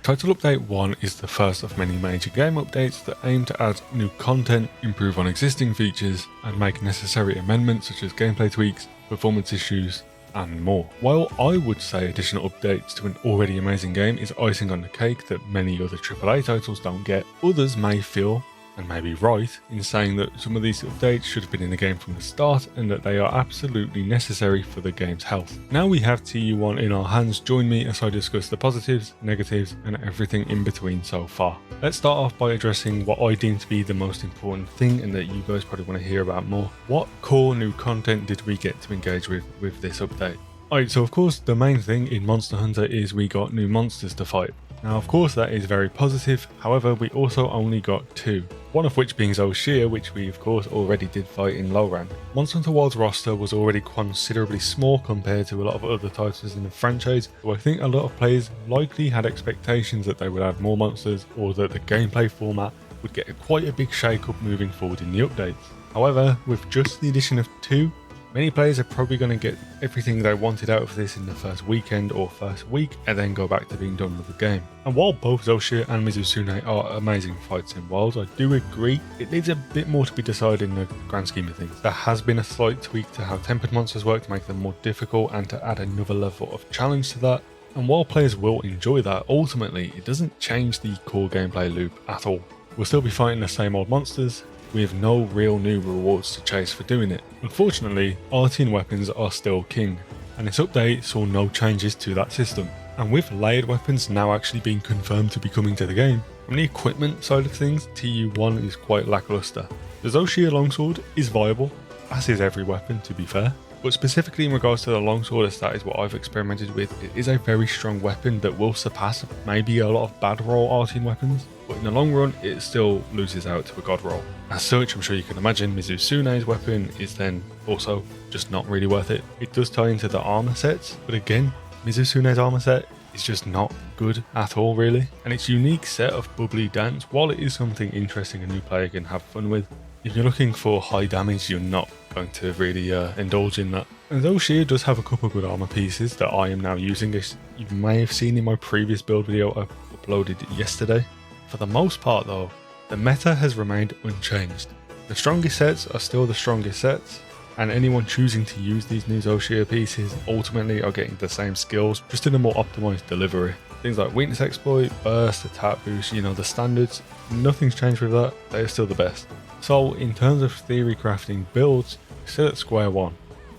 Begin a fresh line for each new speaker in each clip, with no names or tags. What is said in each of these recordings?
Title Update 1 is the first of many major game updates that aim to add new content, improve on existing features, and make necessary amendments such as gameplay tweaks, performance issues, and more. While I would say additional updates to an already amazing game is icing on the cake that many other AAA titles don't get, others may feel, and may be right, in saying that some of these updates should have been in the game from the start and that they are absolutely necessary for the game's health. Now we have TU1 in our hands, join me as I discuss the positives, negatives, and everything in between so far. Let's start off by addressing what I deem to be the most important thing and that you guys probably want to hear about more. What core new content did we get to engage with this update? Alright, so of course the main thing in Monster Hunter is we got new monsters to fight. Now of course that is very positive, however we also only got 2. One of which being Zul'Shia, which we of course already did fight in low rank. Monster Hunter World's roster was already considerably small compared to a lot of other titles in the franchise, so I think a lot of players likely had expectations that they would add more monsters or that the gameplay format would get quite a big shake up moving forward in the updates. However, with just the addition of 2, many players are probably going to get everything they wanted out of this in the first weekend or first week and then go back to being done with the game. And while both Zul'Shia and Mizusune are amazing fights in Worlds, I do agree it needs a bit more to be decided in the grand scheme of things. There has been a slight tweak to how tempered monsters work to make them more difficult and to add another level of challenge to that. And while players will enjoy that, ultimately it doesn't change the core gameplay loop at all. We'll still be fighting the same old monsters, with no real new rewards to chase for doing it. Unfortunately, Artian weapons are still king, and this update saw no changes to that system. And with layered weapons now actually being confirmed to be coming to the game, from the equipment side of things, TU1 is quite lackluster. The Zul'Shia longsword is viable, as is every weapon to be fair, but specifically in regards to the longsword, as that is what I've experimented with, it is a very strong weapon that will surpass maybe a lot of bad roll Artian weapons, but in the long run it still loses out to a god roll. As such, I'm sure you can imagine Mizusune's weapon is then also just not really worth it. It does tie into the armor sets, but again, Mizusune's armor set is just not good at all really, and its unique set of bubbly dance, while it is something interesting a new player can have fun with, if you're looking for high damage, you're not going to really indulge in that. And Zul'Shia does have a couple of good armor pieces that I am now using, as you may have seen in my previous build video I uploaded yesterday. For the most part though, the meta has remained unchanged. The strongest sets are still the strongest sets, and anyone choosing to use these new Zul'Shia pieces ultimately are getting the same skills, just in a more optimized delivery. Things like weakness exploit, burst, attack boost, the standards, nothing's changed with that, they are still the best. So in terms of theory crafting builds, still at square one.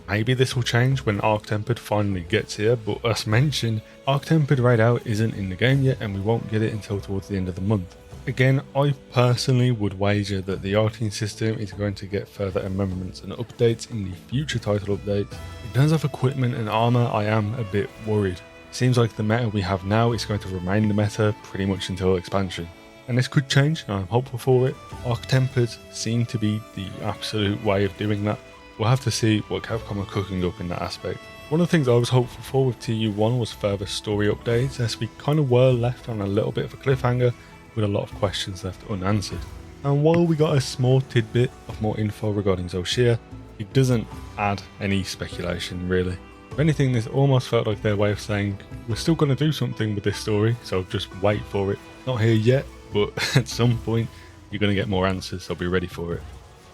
Maybe this will change when Arc Tempered finally gets here, but as mentioned, Arc Tempered right out isn't in the game yet and we won't get it until towards the end of the month. Again, I personally would wager that the Arcane system is going to get further amendments and updates in the future title updates. In terms of equipment and armor, I am a bit worried. It seems like the meta we have now is going to remain the meta pretty much until expansion. And this could change, and I'm hopeful for it. Arc Tempered seem to be the absolute way of doing that. We'll have to see what Capcom are cooking up in that aspect. One of the things I was hopeful for with TU1 was further story updates, as we kind of were left on a little bit of a cliffhanger with a lot of questions left unanswered. And while we got a small tidbit of more info regarding Zul'Shia, it doesn't add any speculation really. If anything, this almost felt like their way of saying, we're still going to do something with this story, so just wait for it. Not here yet, but at some point you're going to get more answers, so be ready for it.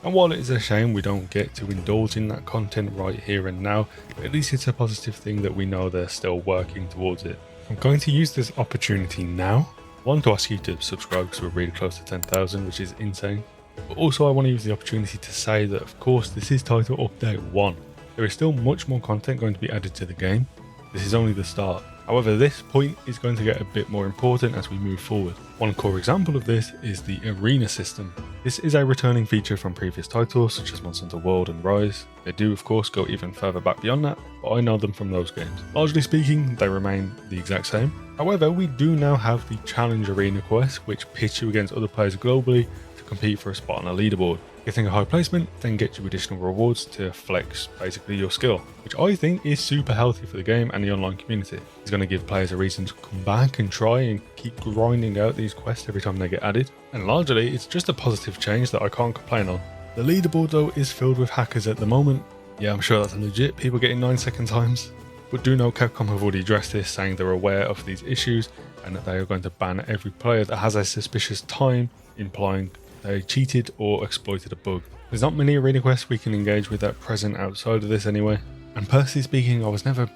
And while it is a shame we don't get to indulge in that content right here and now, at least it's a positive thing that we know they're still working towards it. I'm going to use this opportunity now. I want to ask you to subscribe because we're really close to 10,000, which is insane. But also I want to use the opportunity to say that of course this is Title Update 1. There is still much more content going to be added to the game. This is only the start. However, this point is going to get a bit more important as we move forward. One core example of this is the arena system. This is a returning feature from previous titles such as Monster Hunter World and Rise. They do of course go even further back beyond that, but I know them from those games. Largely speaking, they remain the exact same. However, we do now have the Challenge Arena quest, which pits you against other players globally to compete for a spot on a leaderboard. Getting a high placement then gets you additional rewards to flex basically your skill, which I think is super healthy for the game and the online community. It's going to give players a reason to come back and try and keep grinding out these quests every time they get added, and largely it's just a positive change that I can't complain on. The leaderboard though is filled with hackers at the moment. Yeah, I'm sure that's legit, people getting 9-second times, but do know Capcom have already addressed this, saying they're aware of these issues and that they are going to ban every player that has a suspicious time, implying they cheated or exploited a bug. There's not many arena quests we can engage with at present outside of this anyway, and personally speaking I was never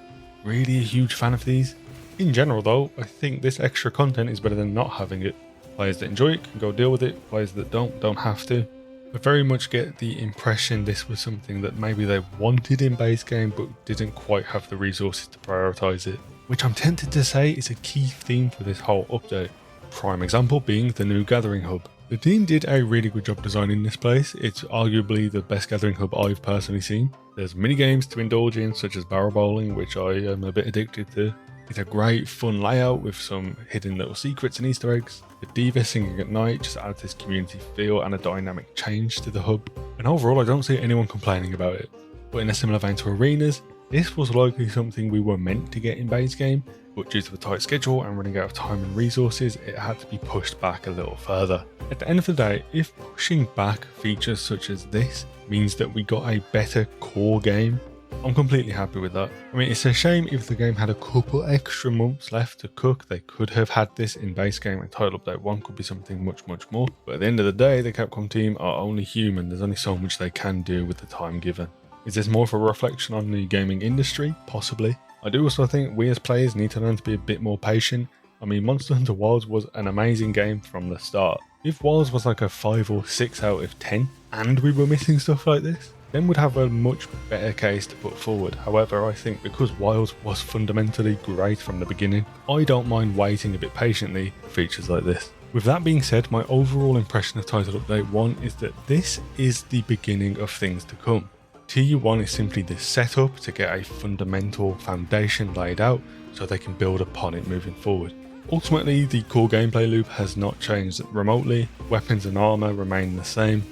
really a huge fan of these. In general though, I think this extra content is better than not having it. Players that enjoy it can go deal with it, players that don't have to. I very much get the impression this was something that maybe they wanted in base game but didn't quite have the resources to prioritise it, which I'm tempted to say is a key theme for this whole update. Prime example being the new gathering hub. The team did a really good job designing this place. It's arguably the best gathering hub I've personally seen. There's mini games to indulge in such as barrel bowling, which I am a bit addicted to. It's a great fun layout with some hidden little secrets and Easter eggs. The diva singing at night just adds this community feel and a dynamic change to the hub. And overall I don't see anyone complaining about it. But in a similar vein to arenas, this was likely something we were meant to get in base game, but due to the tight schedule and running out of time and resources, it had to be pushed back a little further. At the end of the day, if pushing back features such as this means that we got a better core game, I'm completely happy with that. I mean, it's a shame if the game had a couple extra months left to cook. They could have had this in base game, and Title Update 1 could be something much more. But at the end of the day, the Capcom team are only human. There's only so much they can do with the time given. Is this more of a reflection on the gaming industry? Possibly. I do also think we as players need to learn to be a bit more patient. I mean, Monster Hunter Wilds was an amazing game from the start. If Wilds was like a 5 or 6 out of 10 and we were missing stuff like this, then we'd have a much better case to put forward. However, I think because Wilds was fundamentally great from the beginning, I don't mind waiting a bit patiently for features like this. With that being said, my overall impression of Title Update 1 is that this is the beginning of things to come. TU1 is simply the setup to get a fundamental foundation laid out so they can build upon it moving forward. Ultimately, the core gameplay loop has not changed remotely, weapons and armour remain the same,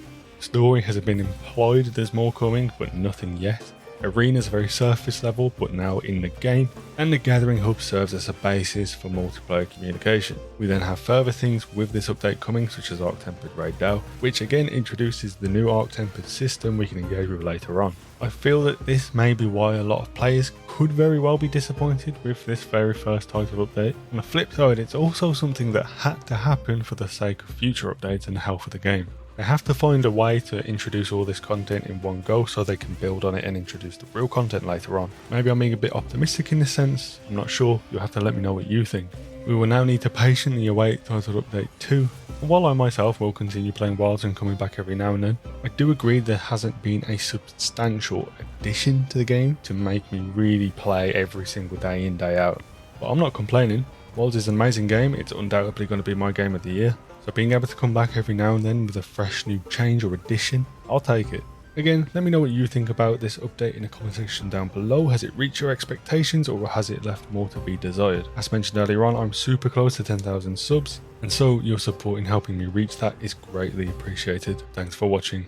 story has been implied there's more coming but nothing yet, arenas are very surface level but now in the game, and the gathering hub serves as a basis for multiplayer communication. We then have further things with this update coming such as Arc Tempered Raid DAO, which again introduces the new Arc Tempered system we can engage with later on. I feel that this may be why a lot of players could very well be disappointed with this very first title update. On the flip side, it's also something that had to happen for the sake of future updates and the health of the game. They have to find a way to introduce all this content in one go so they can build on it and introduce the real content later on. Maybe I'm being a bit optimistic in this sense, I'm not sure, you'll have to let me know what you think. We will now need to patiently await Title Update 2. While I myself will continue playing Wilds and coming back every now and then, I do agree there hasn't been a substantial addition to the game to make me really play every single day in, day out. But I'm not complaining. Wilds is an amazing game, it's undoubtedly going to be my game of the year. So being able to come back every now and then with a fresh new change or addition, I'll take it. Again, let me know what you think about this update in the comment section down below. Has it reached your expectations or has it left more to be desired? As mentioned earlier on, I'm super close to 10,000 subs, and so your support in helping me reach that is greatly appreciated. Thanks for watching.